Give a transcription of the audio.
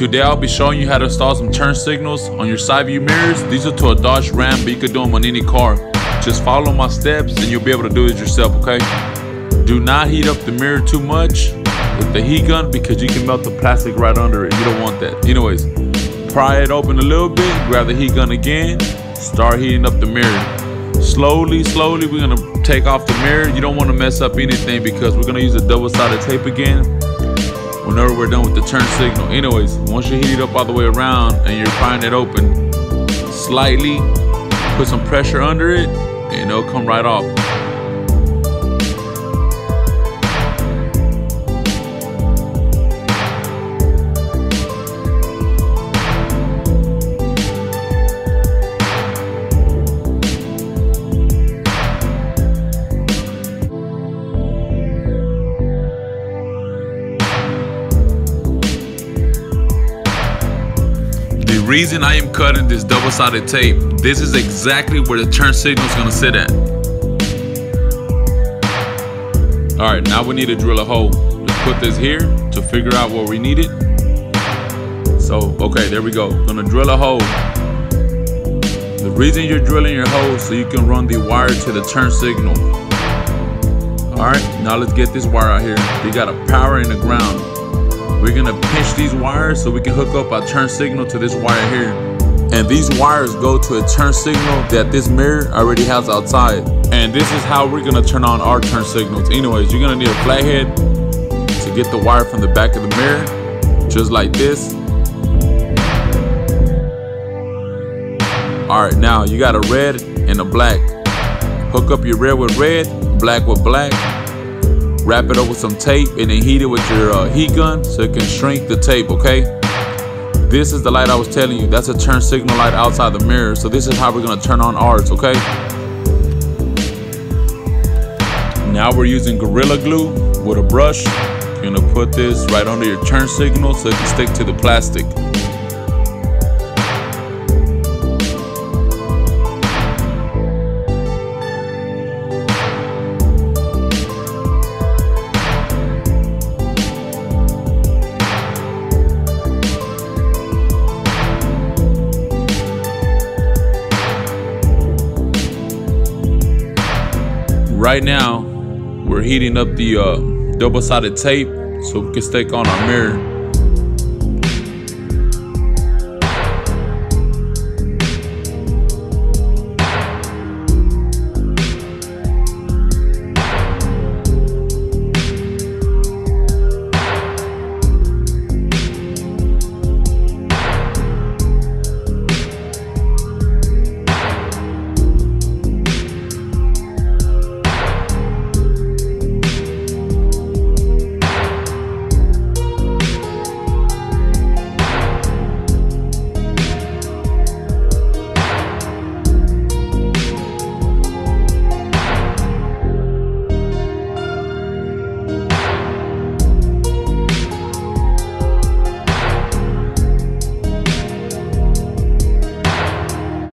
Today I'll be showing you how to install some turn signals on your side view mirrors. These are to a Dodge Ram, but you could do them on any car. Just follow my steps and you'll be able to do it yourself, okay? Do not heat up the mirror too much with the heat gun because you can melt the plastic right under it. You don't want that. Anyways, pry it open a little bit, grab the heat gun again, start heating up the mirror. Slowly, we're gonna take off the mirror. You don't wanna mess up anything because we're gonna use a double-sided tape again whenever we're done with the turn signal. Anyways, once you heat it up all the way around and you're prying it open, slightly put some pressure under it and it'll come right off. The reason I am cutting this double-sided tape, this is exactly where the turn signal is going to sit at. Alright, now we need to drill a hole. Let's put this here to figure out where we need it. So, okay, there we go. Gonna drill a hole. The reason you're drilling your hole so you can run the wire to the turn signal. Alright, now let's get this wire out here. You got a power in the ground. We're gonna pinch these wires so we can hook up our turn signal to this wire here. And these wires go to a turn signal that this mirror already has outside. And this is how we're gonna turn on our turn signals. Anyways, you're gonna need a flathead to get the wire from the back of the mirror, just like this. Alright, now you got a red and a black. Hook up your red with red, black with black. Wrap it up with some tape and then heat it with your heat gun so it can shrink the tape, okay? This is the light I was telling you. That's a turn signal light outside the mirror. So this is how we're gonna turn on ours, okay? Now we're using Gorilla Glue with a brush. You're gonna put this right under your turn signal so it can stick to the plastic. Right now, we're heating up the double-sided tape so we can stick on our mirror.